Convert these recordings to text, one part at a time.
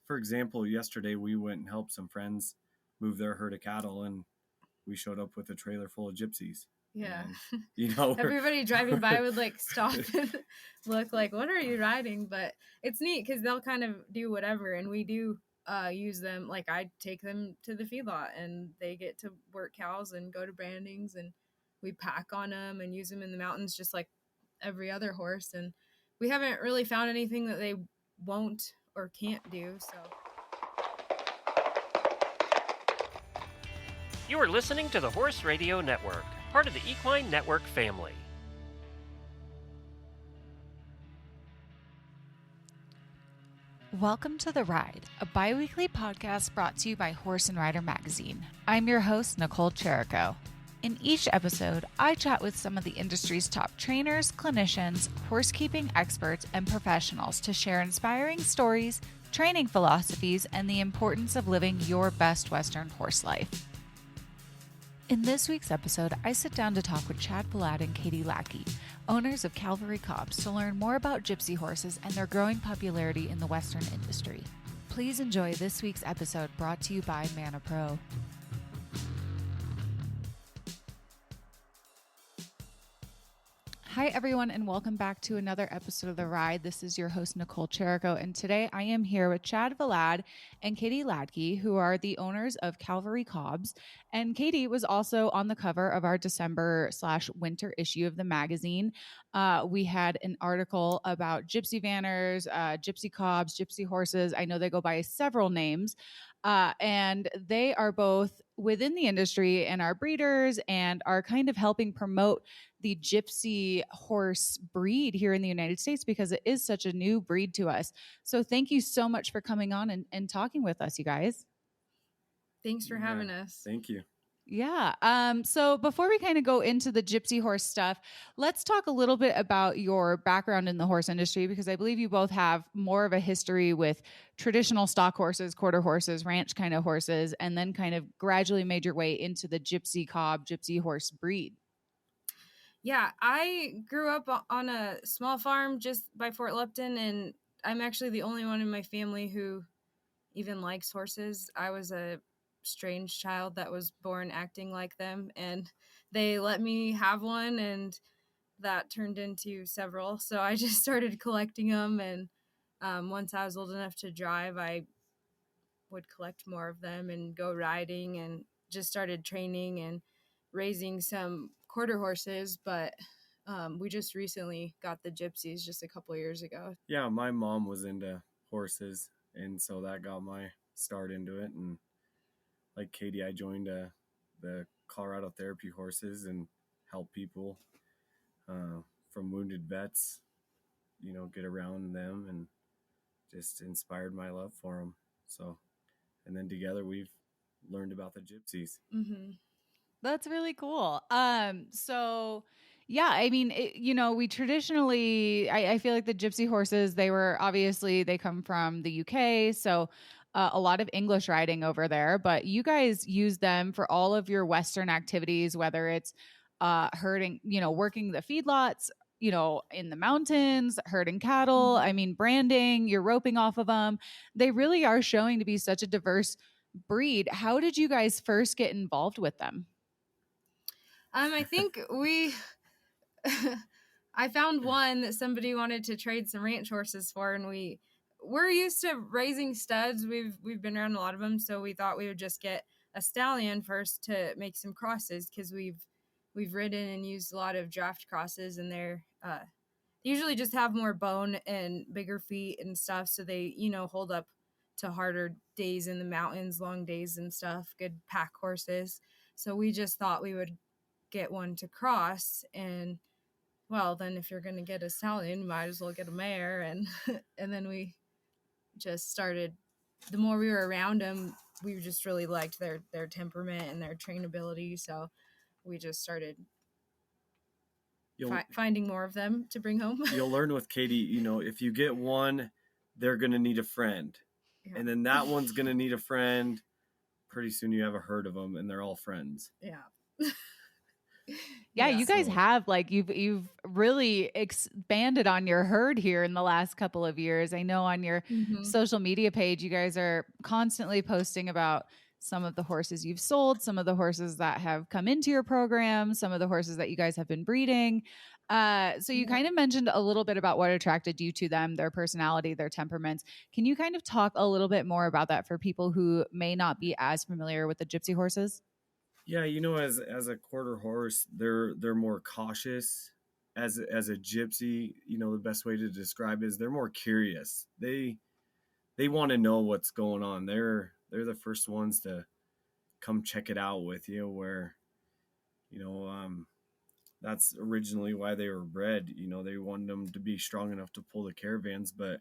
for example, yesterday we went and helped some friends move their herd of cattle, and we showed up with a trailer full of gypsies. Yeah. And, everybody driving by would like stop and look like, what are you riding? But it's neat because they'll kind of do whatever, and we do use them. Like I take them to the feedlot and they get to work cows and go to brandings, and we pack on them and use them in the mountains just like every other horse. And we haven't really found anything that they won't or can't do. So you are listening to the Horse Radio Network, part of the Equine Network family. Welcome to The Ride, a bi-weekly podcast brought to you by Horse and Rider Magazine. I'm your host, Nicole Cherico. In each episode, I chat with some of the industry's top trainers, clinicians, horsekeeping experts, and professionals to share inspiring stories, training philosophies, and the importance of living your best Western horse life. In this week's episode, I sit down to talk with Chad Vallad and Caiti Hladky, owners of Cavalry Cobs, to learn more about gypsy horses and their growing popularity in the Western industry. Please enjoy this week's episode brought to you by Mana Pro. Hi, everyone, and welcome back to another episode of The Ride. This is your host, Nicole Cherico, and today I am here with Chad Vallad and Caiti Hladky, who are the owners of Cavalry Cobs. And Caiti was also on the cover of our December/winter issue of the magazine. We had an article about gypsy vanners, gypsy cobs, gypsy horses. I know they go by several names. And they are both within the industry and are breeders and are kind of helping promote the gypsy horse breed here in the United States because it is such a new breed to us. So thank you so much for coming on and talking with us, you guys. Thanks for having us. Thank you. Yeah. So before we kind of go into the gypsy horse stuff, let's talk a little bit about your background in the horse industry, because I believe you both have more of a history with traditional stock horses, quarter horses, ranch kind of horses, and then kind of gradually made your way into the gypsy cob, gypsy horse breed. Yeah, I grew up on a small farm just by Fort Lupton, and I'm actually the only one in my family who even likes horses. I was a strange child that was born acting like them, and they let me have one, and that turned into several. So I just started collecting them, and once I was old enough to drive, I would collect more of them and go riding, and just started training and raising some quarter horses. But we just recently got the gypsies just a couple years ago. Yeah, my mom was into horses, and so that got my start into it. And like Caiti, I joined the Colorado Therapy Horses and help people from wounded vets, get around them, and just inspired my love for them. So, and then together we've learned about the gypsies. Mm-hmm. That's really cool. So yeah, I mean, we traditionally, I feel like the gypsy horses, they come from the UK. So a lot of English riding over there, but you guys use them for all of your Western activities, whether it's herding, working the feedlots, in the mountains, herding cattle. I mean, branding, you're roping off of them. They really are showing to be such a diverse breed. How did you guys first get involved with them? I think I found one that somebody wanted to trade some ranch horses for, and we're used to raising studs. We've been around a lot of them, so we thought we would just get a stallion first to make some crosses, because we've ridden and used a lot of draft crosses, and they're usually just have more bone and bigger feet and stuff, so they hold up to harder days in the mountains, long days and stuff. Good pack horses. So we just thought we would get one to cross, and well, then if you're going to get a stallion, you might as well get a mare. And and then we just started, the more we were around them, we just really liked their temperament and their trainability, so we just started finding more of them to bring home. You'll learn with Caiti, if you get one, they're going to need a friend. Yeah. And then that one's going to need a friend. Pretty soon you have a herd of them, and they're all friends. Yeah. Yeah, Yeah. you guys So, have like you've really expanded on your herd here in the last couple of years. I know on your Mm-hmm. social media page you guys are constantly posting about some of the horses you've sold, some of the horses that have come into your program, some of the horses that you guys have been breeding. So you Yeah. kind of mentioned a little bit about what attracted you to them, their personality, their temperaments. Can you kind of talk a little bit more about that for people who may not be as familiar with the Gypsy horses? yeah, as a quarter horse, they're more cautious. As a gypsy, the best way to describe it is they're more curious. They want to know what's going on. They're the first ones to come check it out with you. Where you know that's originally why they were bred. They wanted them to be strong enough to pull the caravans, but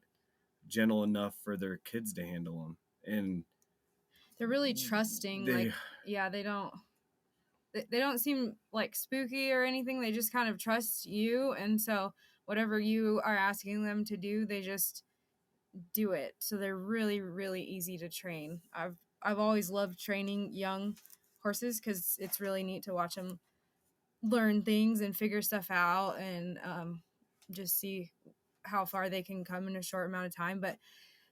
gentle enough for their kids to handle them. And They're really trusting. they, Like, yeah, they don't seem like spooky or anything. They just kind of trust you. And so whatever you are asking them to do, they just do it. So they're really, really easy to train. I've always loved training young horses because it's really neat to watch them learn things and figure stuff out and just see how far they can come in a short amount of time. But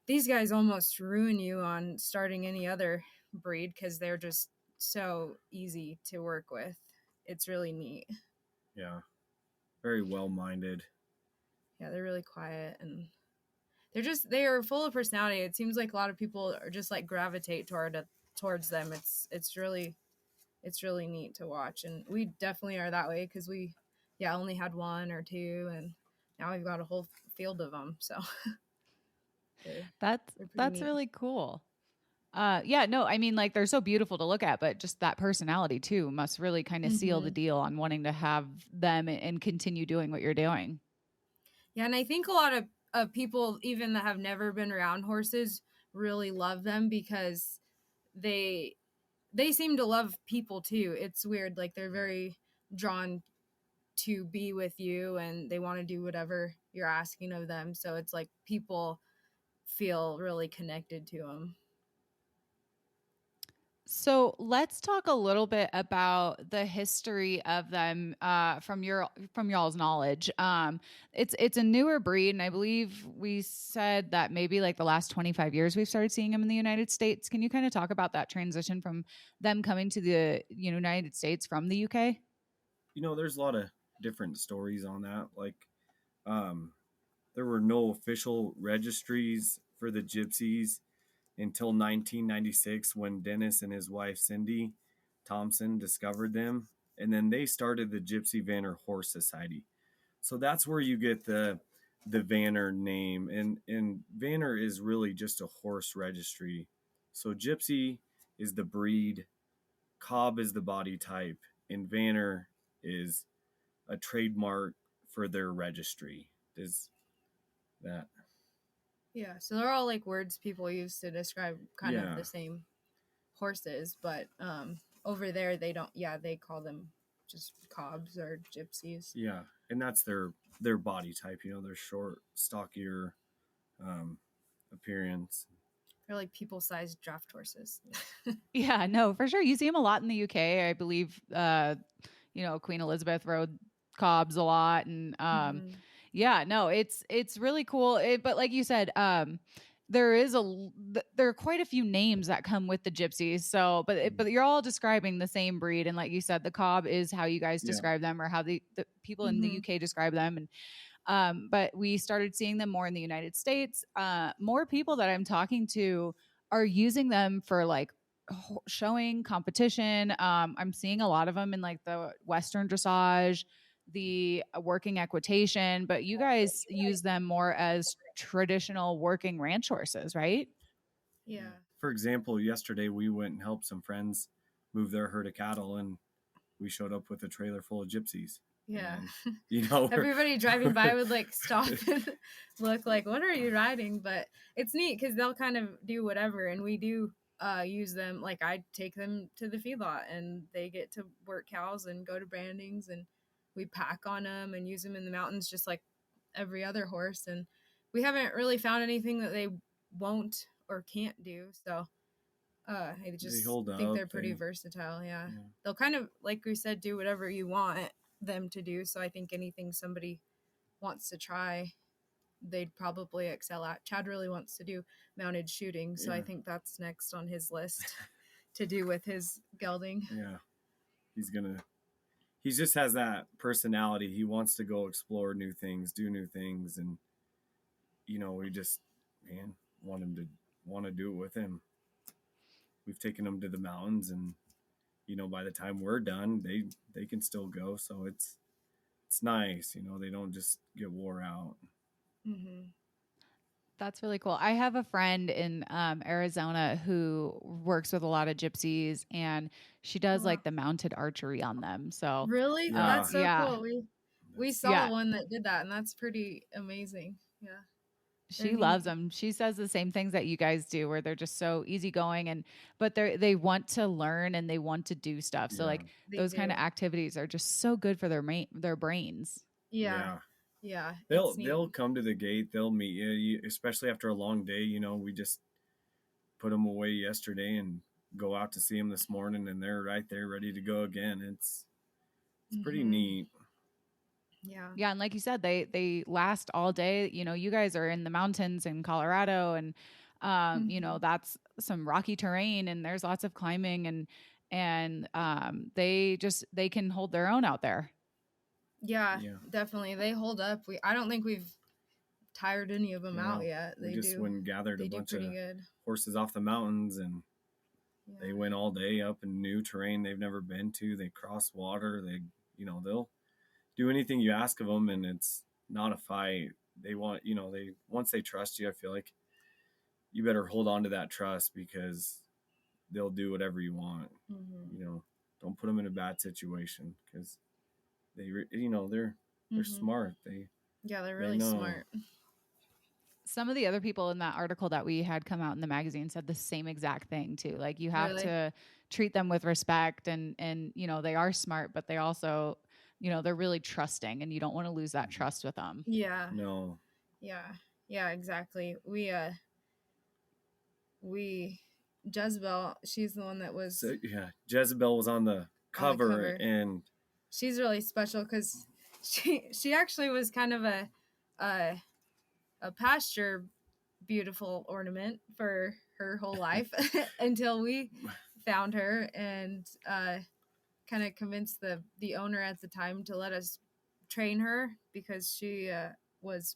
these guys almost ruin you on starting any other breed because they're just so easy to work with. It's really neat. yeah, very well minded. Yeah, they're really quiet and they are full of personality. It seems like a lot of people are just like gravitate towards them. It's really neat to watch, and we definitely are that way because we only had one or two, and now we've got a whole field of them. So they're pretty That's neat. really cool. Yeah, no, I mean, like they're so beautiful to look at, but just that personality too must really kind of seal the Mm-hmm. deal on wanting to have them and continue doing what you're doing. Yeah, and I think a lot of people, even that have never been around horses, really love them because they they seem to love people too. It's weird, like they're very drawn to be with you, and they want to do whatever you're asking of them. So it's like people feel really connected to them. So let's talk a little bit about the history of them from y'all's knowledge. It's a newer breed, and I believe we said that maybe like the last 25 years we've started seeing them in the United States. Can you kind of talk about that transition from them coming to the United States from the UK? There's a lot of different stories on that. Like, um, there were no official registries for the gypsies until 1996 when Dennis and his wife Cindy Thompson discovered them. And then they started the Gypsy Vanner Horse Society. So that's where you get the Vanner name. And Vanner is really just a horse registry. So Gypsy is the breed, Cobb is the body type, and Vanner is a trademark for their registry. Does that? Yeah, so they're all like words people use to describe kind Yeah. of the same horses, but over there they don't. Yeah, they call them just cobs or gypsies. Yeah, and that's their body type. They're short, stockier appearance. They're like people-sized draft horses. Yeah, no, for sure. You see them a lot in the UK. I believe, Queen Elizabeth rode Cobbs a lot, and Mhm. yeah, no, it's really cool. But like you said, there are quite a few names that come with the gypsies. So, but you're all describing the same breed, and like you said, the Cobb is how you guys Yeah. describe them, or how the people in the Mhm. UK describe them, and but we started seeing them more in the United States. More people that I'm talking to are using them for like showing competition. I'm seeing a lot of them in like the Western dressage, the working equitation, but you guys use them more as traditional working ranch horses, right? Yeah. For example, yesterday we went and helped some friends move their herd of cattle, and we showed up with a trailer full of gypsies. Yeah. And, Everybody driving by would like stop and look like, what are you riding? But it's neat because they'll kind of do whatever, and we do use them. Like I take them to the feedlot, and they get to work cows and go to brandings, and we pack on them and use them in the mountains just like every other horse. And we haven't really found anything that they won't or can't do. So I just hold think up they're pretty and- versatile. Yeah. Yeah. They'll kind of, like we said, do whatever you want. them to do. So I think anything somebody wants to try, they'd probably excel at. Chad really wants to do mounted shooting, so I think that's next on his list to do with his gelding. Yeah. He just has that personality. He wants to go explore new things, do new things. And, we just, want him to want to do it with him. We've taken him to the mountains, and, by the time we're done, they can still go. So it's nice. They don't just get wore out. Mm-hmm. That's really cool. I have a friend in Arizona who works with a lot of gypsies, and she does like the mounted archery on them. So really, that's so cool. We saw Yeah. one that did that, and that's pretty amazing. Yeah, she loves them. She says the same things that you guys do, where they're just so easygoing, but they want to learn and they want to do stuff. So like those kind of activities are just so good for their brains. Yeah. They'll come to the gate. They'll meet you, especially after a long day. We just put them away yesterday and go out to see them this morning, and they're right there ready to go again. It's pretty neat. Yeah, and like you said, they last all day. You guys are in the mountains in Colorado, and that's some rocky terrain, and there's lots of climbing, and they can hold their own out there. Yeah, definitely. They hold up. I don't think we've tired any of them out yet. We went and gathered a bunch of horses off the mountains, and they went all day up in new terrain they've never been to. They cross water. They'll do anything you ask of them, and it's not a fight. They want, once they trust you, I feel like you better hold on to that trust, because they'll do whatever you want. Don't put them in a bad situation, because they're smart. They're really smart. Some of the other people in that article that we had come out in the magazine said the same exact thing too. Like, you have to treat them with respect, and they are smart, but they also, they're really trusting, and you don't want to lose that trust with them. Yeah. No. Yeah, exactly. Jezebel, she's the one that was. Jezebel was on the cover, and she's really special because she actually was kind of a pasture beautiful ornament for her whole life until we found her and kind of convinced the owner at the time to let us train her, because she was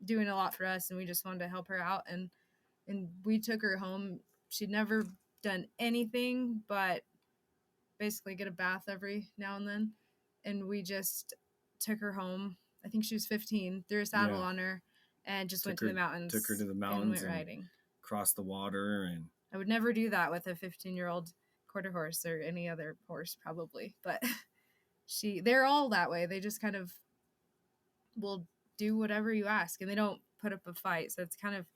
doing a lot for us, and we just wanted to help her out, and we took her home. She'd never done anything but basically get a bath every now and then, and we just took her home. I think she was 15, threw a saddle on her, and just went to the mountains. Took her to the mountains and went riding. Crossed the water. And I would never do that with a 15-year-old quarter horse or any other horse, probably. But they're all that way. They just kind of will do whatever you ask, and they don't put up a fight. So it's kind of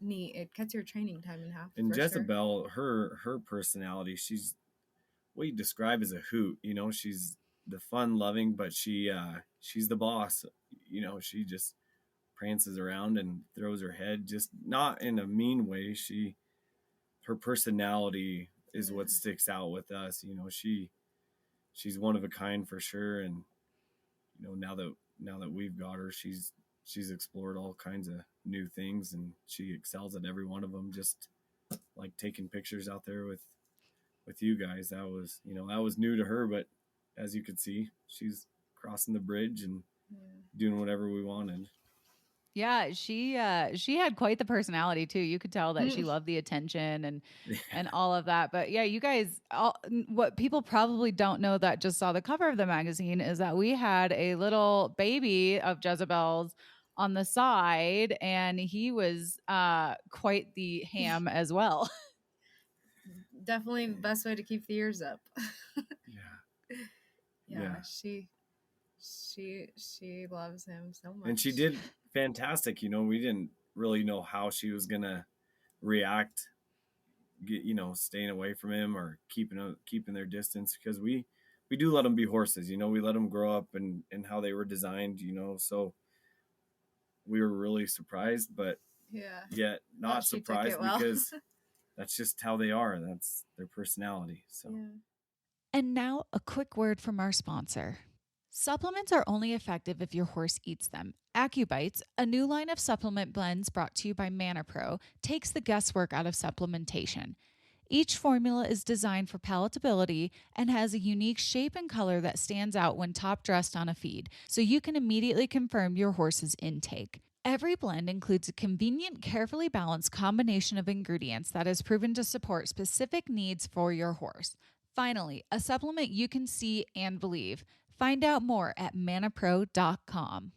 neat. It cuts your training time in half. And Jezebel, her personality, she's what you describe as a hoot. She's the fun loving, but she's the boss. She just prances around and throws her head, just not in a mean way. Her personality is what sticks out with us. She's one of a kind for sure. And now that we've got her, she's explored all kinds of new things, and she excels at every one of them. Just like taking pictures out there with you guys, that was new to her, but as you could see, she's crossing the bridge and doing whatever we wanted. Yeah, she had quite the personality too. You could tell that she loved the attention and all of that. But yeah, you guys, what people probably don't know that just saw the cover of the magazine is that we had a little baby of Jezebel's on the side, and he was quite the ham as well. Definitely the best way to keep the ears up. Yeah. She loves him so much. And she did fantastic. We didn't really know how she was gonna react, staying away from him or keeping their distance, because we do let them be horses. We let them grow up and how they were designed. So we were really surprised, but yet not surprised, because that's just how they are. That's their personality. So. And now a quick word from our sponsor. Supplements are only effective if your horse eats them. AccuBites, a new line of supplement blends brought to you by ManaPro, takes the guesswork out of supplementation. Each formula is designed for palatability and has a unique shape and color that stands out when top dressed on a feed, so you can immediately confirm your horse's intake. Every blend includes a convenient, carefully balanced combination of ingredients that is proven to support specific needs for your horse. Finally, a supplement you can see and believe. Find out more at manapro.com.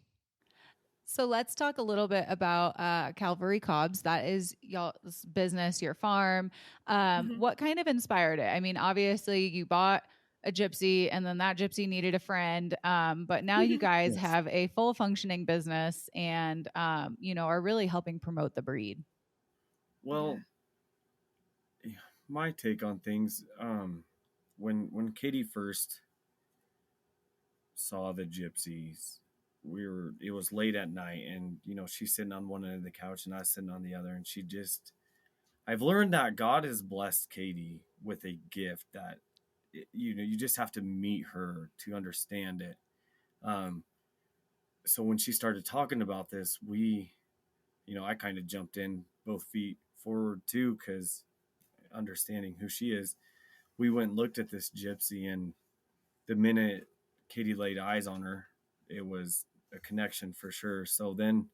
So let's talk a little bit about Calvary Cobs. That is y'all's business, your farm. What kind of inspired it? I mean, obviously you bought a Gypsy and then that Gypsy needed a friend. But now you guys Yes. have a full functioning business and, are really helping promote the breed. Well, my take on things, when Caiti first saw the Gypsies, it was late at night, and she's sitting on one end of the couch and I was sitting on the other, and I've learned that God has blessed Caiti with a gift that you just have to meet her to understand it. So when she started talking about this, I kind of jumped in both feet forward too, because understanding who she is, we went and looked at this Gypsy, and the minute Caiti laid eyes on her, it was a connection for sure. So then,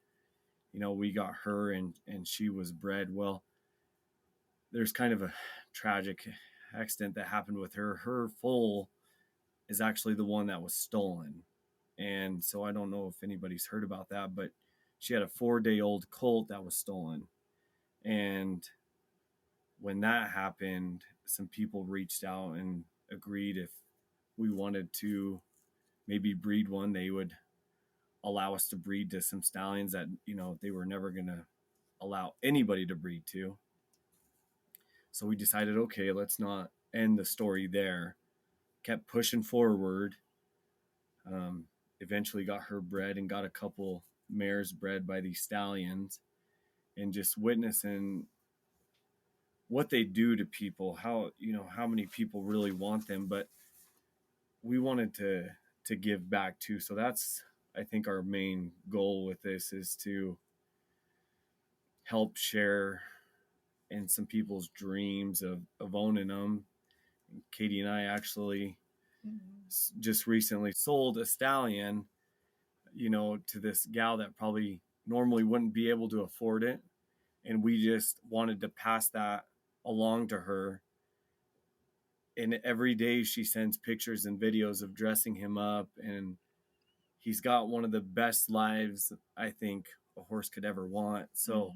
we got her, and she was bred. Well, there's kind of a tragic accident that happened with her. Her foal is actually the one that was stolen. And so I don't know if anybody's heard about that, but she had a 4-day-old colt that was stolen. And when that happened, some people reached out and agreed if we wanted to maybe breed one, they would allow us to breed to some stallions that, they were never going to allow anybody to breed to. So we decided, okay, let's not end the story there. Kept pushing forward. Eventually got her bred and got a couple mares bred by these stallions, and just witnessing what they do to people, how many people really want them, but we wanted to give back too. So that's, I think, our main goal with this is to help share in some people's dreams of owning them. Caiti and I actually just recently sold a stallion, to this gal that probably normally wouldn't be able to afford it. And we just wanted to pass that along to her. And every day she sends pictures and videos of dressing him up, and he's got one of the best lives I think a horse could ever want. So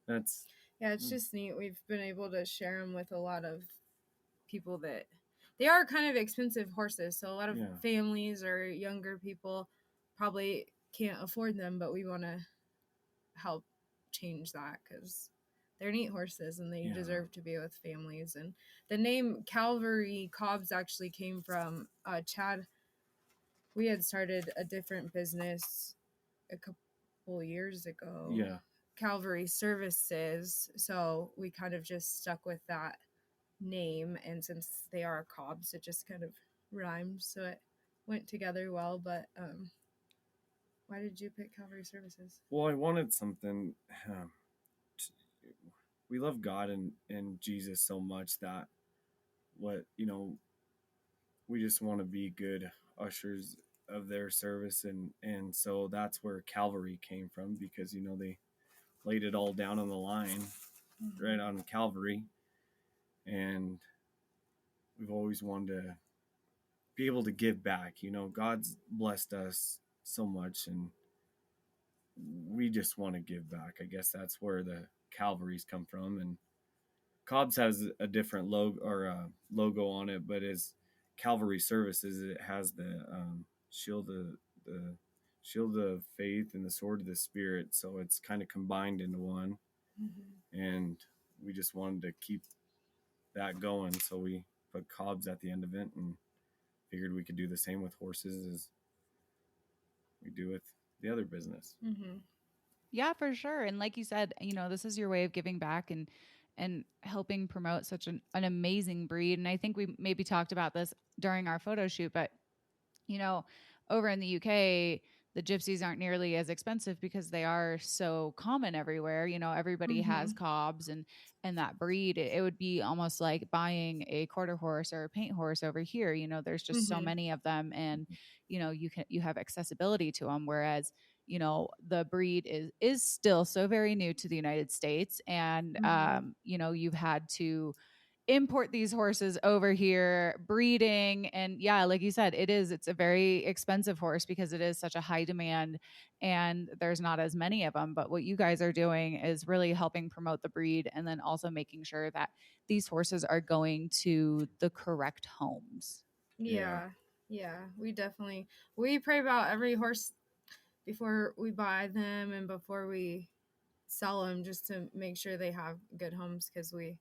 that's... Yeah, it's just neat. We've been able to share them with a lot of people that they are kind of expensive horses. So a lot of families or younger people probably can't afford them, but we want to help change that because they're neat horses and they deserve to be with families. And the name Calvary Cobs actually came from Chad. We had started a different business a couple years ago. Yeah. Calvary Services. So we kind of just stuck with that name, and since they are Cobs, it just kind of rhymed, so it went together well. But why did you pick Calvary Services? Well, I wanted something. We love God and Jesus so much that we just want to be good ushers of their service, and so that's where Calvary came from, because they laid it all down on the line, right on Calvary. And we've always wanted to be able to give back. God's blessed us so much, and we just want to give back. I guess that's where the Calvaries come from. And Cobb's has a different logo on it, but as Calvary Services, it has the shield of faith and the sword of the Spirit. So it's kind of combined into one. And we just wanted to keep that going, so we put Cobbs at the end of it, and figured we could do the same with horses as we do with the other business. Yeah, for sure. And like you said, this is your way of giving back and helping promote such an amazing breed. And I think we maybe talked about this during our photo shoot, but over in the UK, the gypsies aren't nearly as expensive because they are so common everywhere. You know, everybody has cobs and that breed. It would be almost like buying a quarter horse or a paint horse over here. You know, there's just so many of them, and you know, you have accessibility to them. Whereas, you know, the breed is still so very new to the United States, and you know, you've had to import these horses over here breeding, and yeah, like you said, it's a very expensive horse because it is such a high demand and there's not as many of them. But what you guys are doing is really helping promote the breed, and then also making sure that these horses are going to the correct homes. Yeah. We pray about every horse before we buy them and before we sell them, just to make sure they have good homes, because we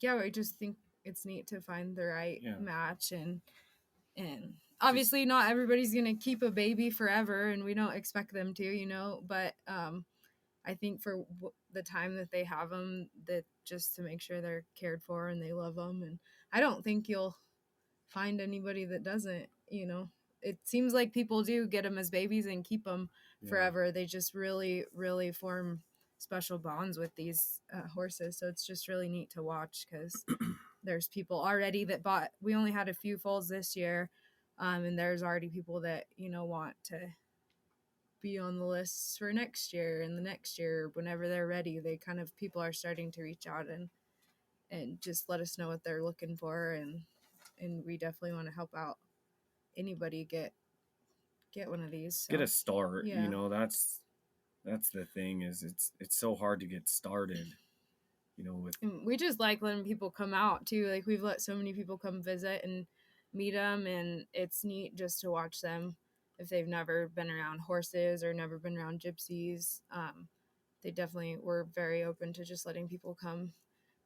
I just think it's neat to find the right match, and obviously not everybody's gonna keep a baby forever, and we don't expect them to, you know, but I think for the time that they have them, that just to make sure they're cared for and they love them. And I don't think you'll find anybody that doesn't, you know. It seems like people do get them as babies and keep them forever. They just really, really form special bonds with these horses. So it's just really neat to watch, because there's people already that bought. We only had a few foals this year, and there's already people that, you know, want to be on the lists for next year and the next year. Whenever they're ready, people are starting to reach out and just let us know what they're looking for, and we definitely want to help out anybody get one of these. So. Get a start. You know, that's the thing, is it's so hard to get started, you know. And we just like letting people come out too. Like, we've let so many people come visit and meet them, and it's neat just to watch them if they've never been around horses or never been around gypsies. We're very open to just letting people come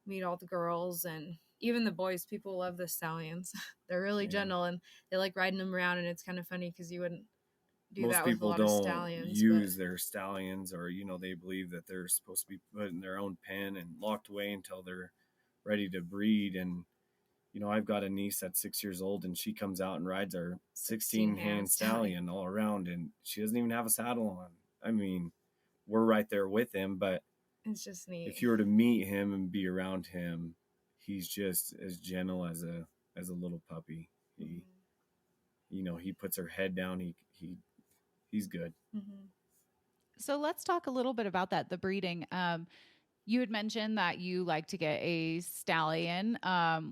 meet all the girls, and even the boys. People love the stallions. They're really gentle, and they like riding them around, and it's kind of funny because you wouldn't do most that people with a lot don't of stallions, use their stallions, or, you know, they believe that they're supposed to be put in their own pen and locked away until they're ready to breed. And, you know, I've got a niece that's 6 years old, and she comes out and rides our 16-hand stallion all around, and she doesn't even have a saddle on. I mean, we're right there with him, but it's just neat. If you were to meet him and be around him, he's just as gentle as a little puppy. He, you know, he puts her head down. He's good. So let's talk a little bit about that, the breeding. You had mentioned that you like to get a stallion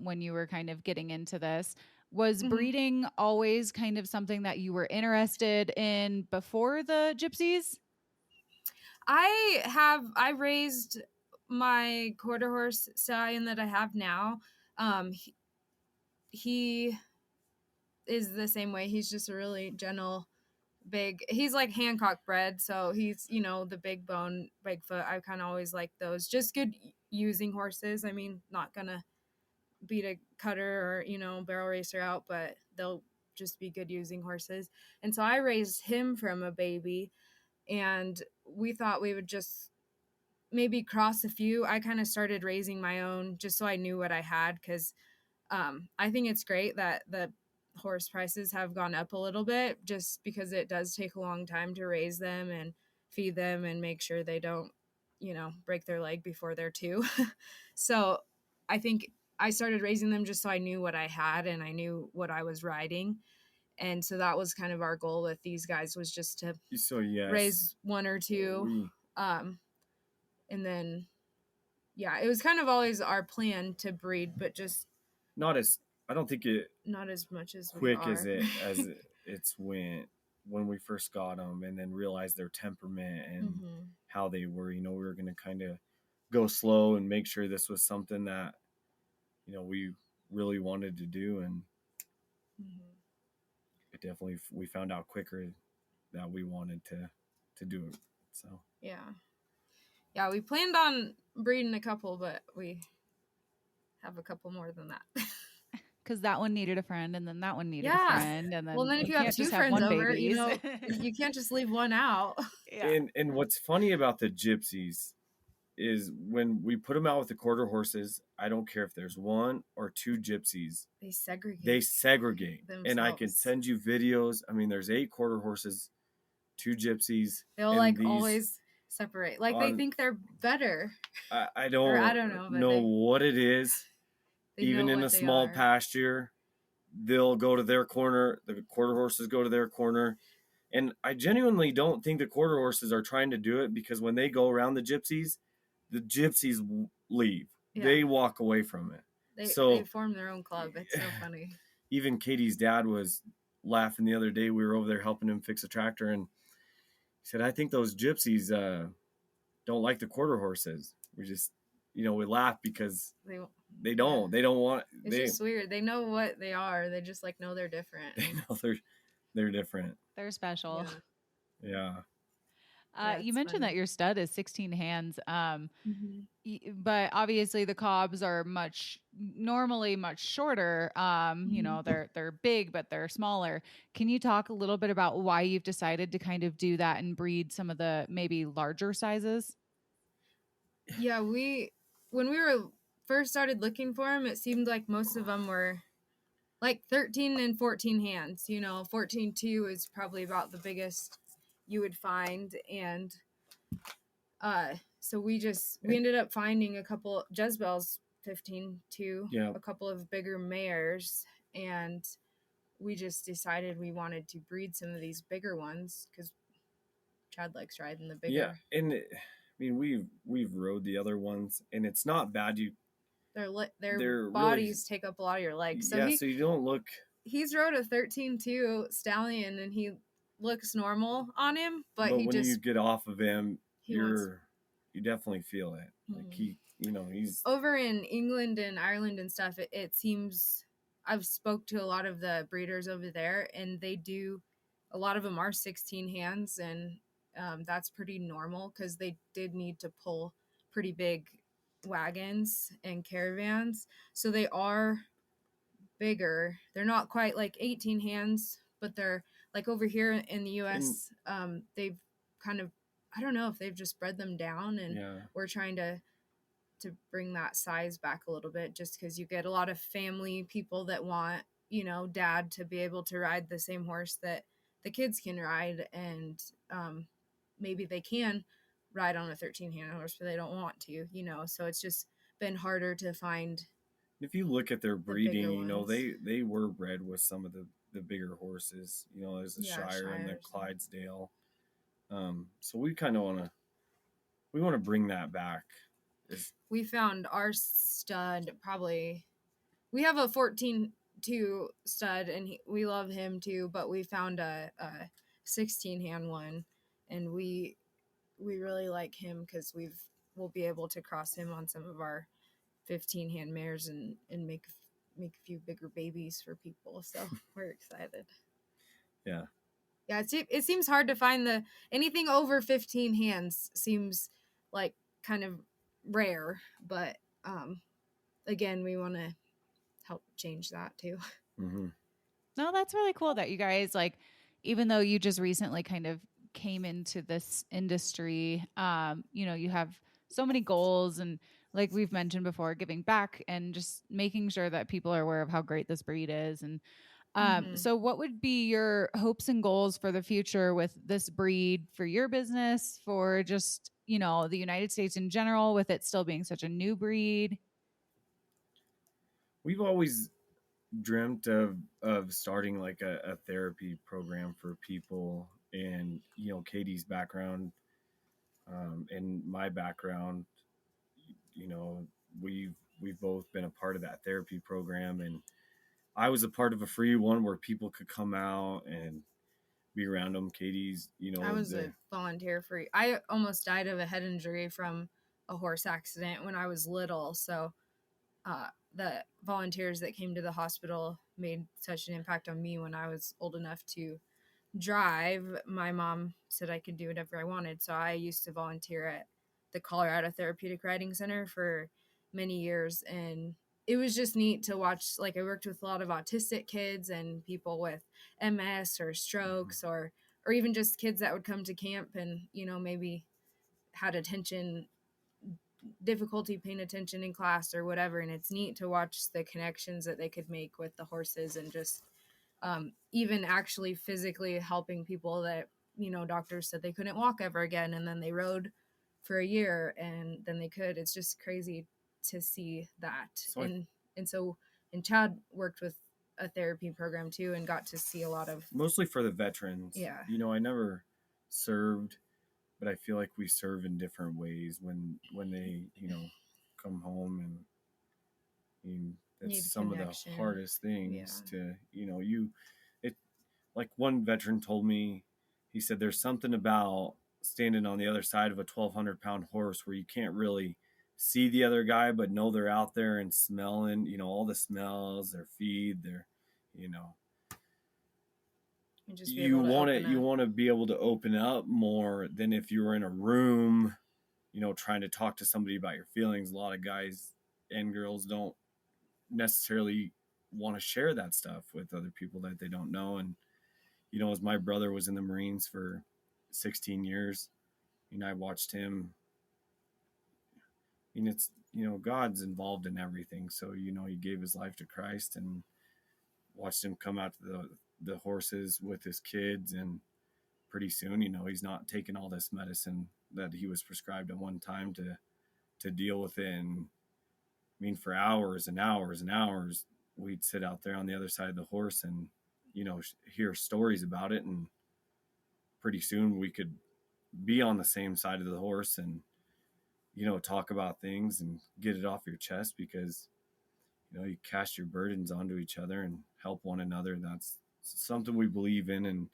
when you were kind of getting into this. Was breeding always kind of something that you were interested in before the gypsies? I raised my quarter horse stallion that I have now. He is the same way. He's just a really gentle, he's like Hancock bred, so he's, you know, the big bone, Bigfoot. I kind of always like those. Just good using horses. I mean, not gonna beat a cutter or, you know, barrel racer out, but they'll just be good using horses. And so I raised him from a baby, and we thought we would just maybe cross a few. I kind of started raising my own just so I knew what I had, because I think it's great that the horse prices have gone up a little bit, just because it does take a long time to raise them and feed them and make sure they don't, you know, break their leg before they're 2. So I think I started raising them just so I knew what I had and I knew what I was riding. And so that was kind of our goal with these guys, was just to raise 1 or 2. And then, it was kind of always our plan to breed, but just not as much as quick as it's when we first got them, and then realized their temperament and how they were. You know, we were going to kind of go slow and make sure this was something that, you know, we really wanted to do. And it definitely, we found out quicker that we wanted to do it. So yeah, we planned on breeding a couple, but we have a couple more than that. Because that one needed a friend, and then that one needed a friend, and then then if you have 2 friends over, you know, you can't just leave one out. And what's funny about the gypsies is when we put them out with the quarter horses, I don't care if there's 1 or 2 gypsies. They segregate. They segregate. themselves. And I can send you videos. I mean, there's 8 quarter horses, 2 gypsies. They'll and like these- always separate. Like they think they're better. I don't know what it is. Even in a small pasture, they'll go to their corner. The quarter horses go to their corner. And I genuinely don't think the quarter horses are trying to do it, because when they go around the gypsies leave. Yeah. They walk away from it. They form their own club. It's so funny. Even Katie's dad was laughing the other day. We were over there helping him fix a tractor, and he said, I think those gypsies don't like the quarter horses. We just, we laugh because they don't want. It's just weird. They know what they are. They just like know they're different. They know they're different. They're special. Yeah. You mentioned that your stud is 16 hands, but obviously the cobs are normally much shorter. They're big, but they're smaller. Can you talk a little bit about why you've decided to kind of do that and breed some of the maybe larger sizes? Yeah, when we were first started looking for them, it seemed like most of them were like 13 and 14 hands. 14.2 is probably about the biggest you would find, and so we ended up finding a couple Jezebel's 15.2, a couple of bigger mares, and we just decided we wanted to breed some of these bigger ones because Chad likes riding the bigger. Yeah, and we've rode the other ones, and it's not bad. Their bodies take up a lot of your legs. So so you don't look. He's rode a 13.2 stallion, and he looks normal on him, but when you get off of him, you definitely feel it. Like he's over in England and Ireland and stuff. It seems I've spoke to a lot of the breeders over there, and a lot of them are 16 hands, and that's pretty normal because they did need to pull pretty big wagons and caravans, so they are bigger. They're not quite like 18 hands, but they're like over here in the US, they've kind of, I don't know if they've just bred them down, and we're trying to bring that size back a little bit, just because you get a lot of family people that want, dad to be able to ride the same horse that the kids can ride, and maybe they can ride on a 13-hand horse, but they don't want to, so it's just been harder to find. If you look at their breeding, they were bred with some of the bigger horses, there's the Shire and the Clydesdale. So we kind of want to bring that back. We found our stud we have a 14.2 stud, and we love him too, but we found a 16-hand one, and we really like him because we'll be able to cross him on some of our 15-hand mares and make a few bigger babies for people, so we're excited. Yeah, it seems hard to find anything over 15 hands seems like kind of rare, but again, we want to help change that too. No, that's really cool that you guys, like, even though you just recently kind of came into this industry, you have so many goals, and like we've mentioned before, giving back and just making sure that people are aware of how great this breed is. And so what would be your hopes and goals for the future with this breed, for your business, for just, the United States in general, with it still being such a new breed? We've always dreamt of starting like a therapy program for people, and, Katie's background and my background, we've both been a part of that therapy program, and I was a part of a free one where people could come out and be around them. Katie's, I was a volunteer free. I almost died of a head injury from a horse accident when I was little, so the volunteers that came to the hospital made such an impact on me when I was old enough to drive. My mom said I could do whatever I wanted, so I used to volunteer at the Colorado Therapeutic Riding Center for many years, and it was just neat to watch. Like, I worked with a lot of autistic kids and people with MS or strokes, or even just kids that would come to camp and maybe had attention difficulty paying attention in class or whatever. And it's neat to watch the connections that they could make with the horses, and just even actually physically helping people that, doctors said they couldn't walk ever again. And then they rode for a year and then they could. It's just crazy to see that. And Chad worked with a therapy program too, and got to see a lot of, mostly for the veterans. Yeah. I never served, but I feel like we serve in different ways when they, come home. And I mean, that's some connection. of the hardest things to, it, like one veteran told me, he said, there's something about standing on the other side of a 1,200-pound horse where you can't really see the other guy, but know they're out there and smelling, all the smells, their feed, their, you want to be able to open up more than if you were in a room, trying to talk to somebody about your feelings. A lot of guys and girls don't necessarily want to share that stuff with other people that they don't know. And, as my brother was in the Marines for 16 years, I watched him. And it's, God's involved in everything. So, he gave his life to Christ, and watched him come out to the horses with his kids. And pretty soon, he's not taking all this medicine that he was prescribed at one time to deal with it. And I mean, for hours and hours and hours, we'd sit out there on the other side of the horse and, hear stories about it. And pretty soon we could be on the same side of the horse and, talk about things and get it off your chest, because, you cast your burdens onto each other and help one another. That's something we believe in.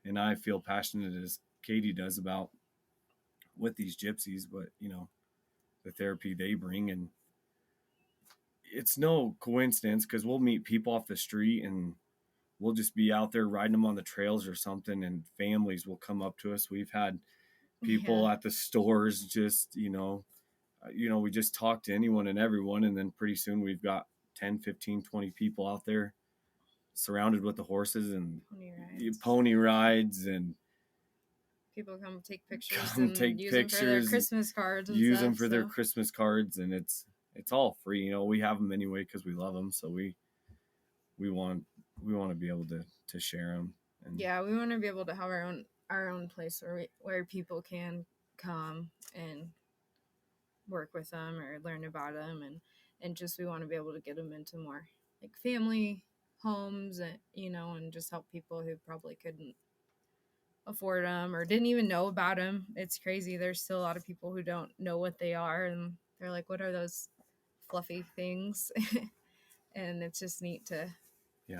And I feel passionate as Caiti does about with these gypsies, but, the therapy they bring. And it's no coincidence, because we'll meet people off the street and we'll just be out there riding them on the trails or something, and families will come up to us. We've had people at the stores just, we just talk to anyone and everyone. And then pretty soon we've got 10, 15, 20 people out there surrounded with the horses and pony rides, and people come take pictures and use them for their Christmas cards. Their Christmas cards, and it's all free. We have them anyway because we love them. So we want to be able to share them. And we want to be able to have our own place where people can come and work with them or learn about them, and just we want to be able to get them into more like family homes, and and just help people who probably couldn't afford them or didn't even know about them. It's crazy. There's still a lot of people who don't know what they are, and they're like, what are those fluffy things? And it's just neat to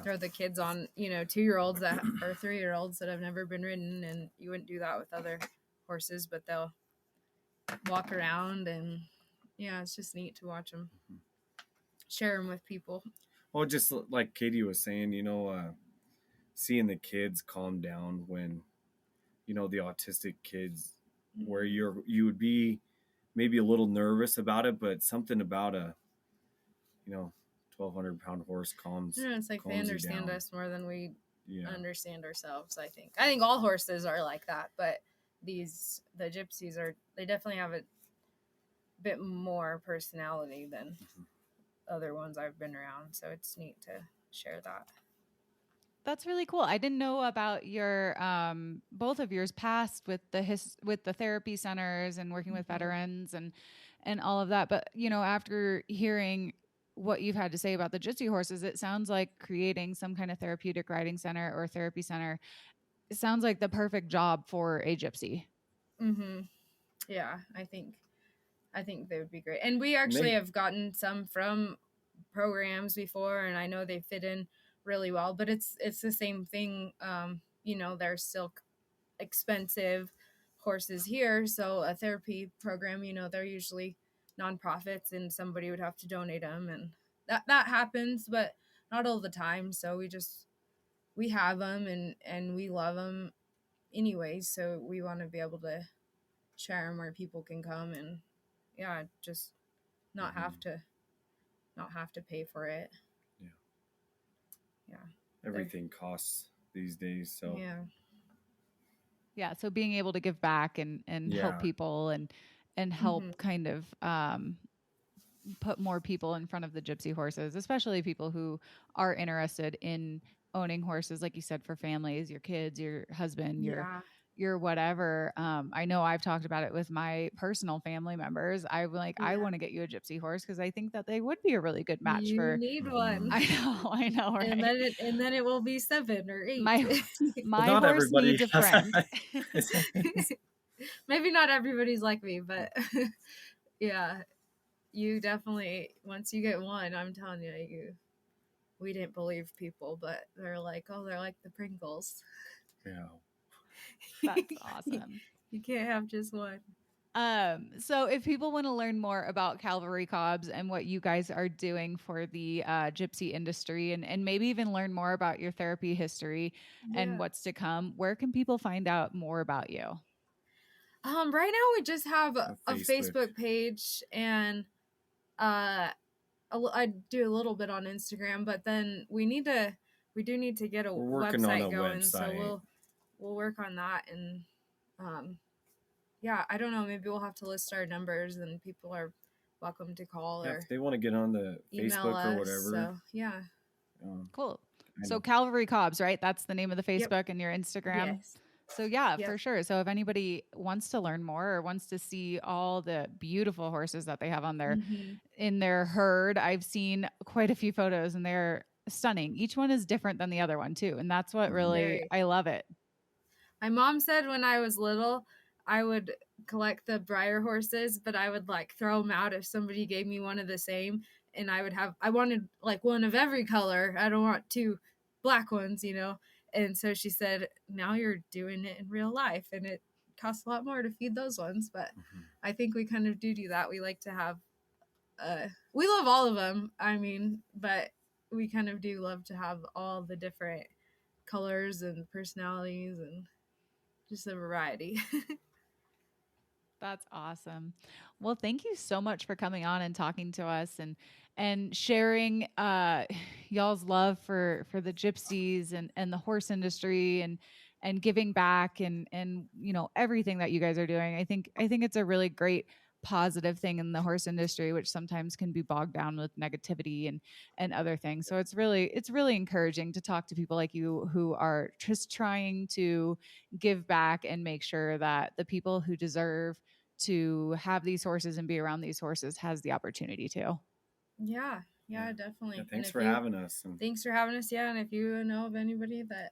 throw the kids on 2-year-olds that or 3-year-olds that have never been ridden, and you wouldn't do that with other horses, but they'll walk around, and it's just neat to watch them share them with people. Well, just like Caiti was saying, seeing the kids calm down when the autistic kids, where you would be maybe a little nervous about it, but something about a 1,200-pound horse calms. It's like they understand us more than we understand ourselves. I think all horses are like that, but the gypsies they definitely have a bit more personality than other ones I've been around. So it's neat to share that. That's really cool. I didn't know about your both of yours past with the therapy centers and working with veterans and all of that. But after hearing what you've had to say about the Gypsy horses, it sounds like creating some kind of therapeutic riding center or therapy center. It sounds like the perfect job for a Gypsy. Mm-hmm. Yeah, I think they would be great. And we actually have gotten some from programs before, and I know they fit in really well, but it's the same thing. They're still expensive horses here. So a therapy program, they're usually nonprofits, and somebody would have to donate them, and that happens, but not all the time. So we have them, and we love them anyway. So we want to be able to share them where people can come, and just not have to pay for it. Everything costs these days, so so being able to give back and help people and and help kind of put more people in front of the Gypsy horses, especially people who are interested in owning horses, like you said, for families, your kids, your husband, your whatever. I know I've talked about it with my personal family members. I'm like, I want to get you a Gypsy horse because I think that they would be a really good match you need one. I know, right? And then it will be 7 or 8. My Not horse everybody needs a friend. Maybe not everybody's like me, but yeah, you definitely, once you get one, I'm telling you, we didn't believe people, but they're like, oh, they're like the Pringles. Yeah. That's awesome. You can't have just one. So if people want to learn more about Cavalry Cobs and what you guys are doing for the Gypsy industry, and maybe even learn more about your therapy history and what's to come, where can people find out more about you? Right now we just have a Facebook page, and I do a little bit on Instagram, but then we do need to get a website going. So we'll work on that, and I don't know, maybe we'll have to list our numbers, and people are welcome to call or if they want to get on the Facebook or whatever. So cool. So Cavalry Cobs, right? That's the name of the Facebook and your Instagram. Yes. So for sure. So if anybody wants to learn more or wants to see all the beautiful horses that they have on their in their herd, I've seen quite a few photos and they're stunning. Each one is different than the other one too, and that's what really I love it. My mom said when I was little, I would collect the Breyer horses, but I would like throw them out if somebody gave me one of the same, and I wanted like one of every color. I don't want 2 black ones, And so she said, now you're doing it in real life, and it costs a lot more to feed those ones. But I think we kind of do that. We like to have, we love all of them. I mean, but we kind of do love to have all the different colors and personalities and just a variety. That's awesome. Well, thank you so much for coming on and talking to us and sharing y'all's love for the gypsies and the horse industry and giving back and everything that you guys are doing. I think it's a really great positive thing in the horse industry, which sometimes can be bogged down with negativity and other things. So it's really encouraging to talk to people like you who are just trying to give back and make sure that the people who deserve to have these horses and be around these horses has the opportunity to. Yeah, definitely. Thanks for having us. Thanks for having us. Yeah, and if you know of anybody that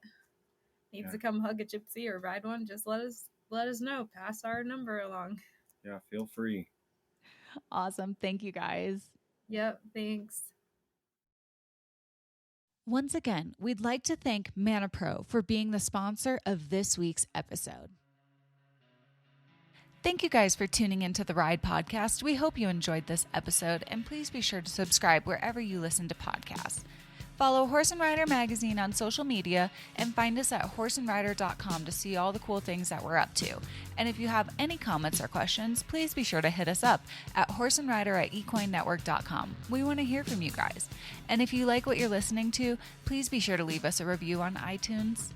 needs to come hug a gypsy or ride one, just let us know. Pass our number along. Yeah, feel free. Awesome. Thank you, guys. Yep, thanks. Once again, we'd like to thank ManaPro for being the sponsor of this week's episode. Thank you guys for tuning into the Ride Podcast. We hope you enjoyed this episode, and please be sure to subscribe wherever you listen to podcasts. Follow Horse and Rider Magazine on social media and find us at horseandrider.com to see all the cool things that we're up to. And if you have any comments or questions, please be sure to hit us up at horseandrider@equinenetwork.com. We want to hear from you guys. And if you like what you're listening to, please be sure to leave us a review on iTunes.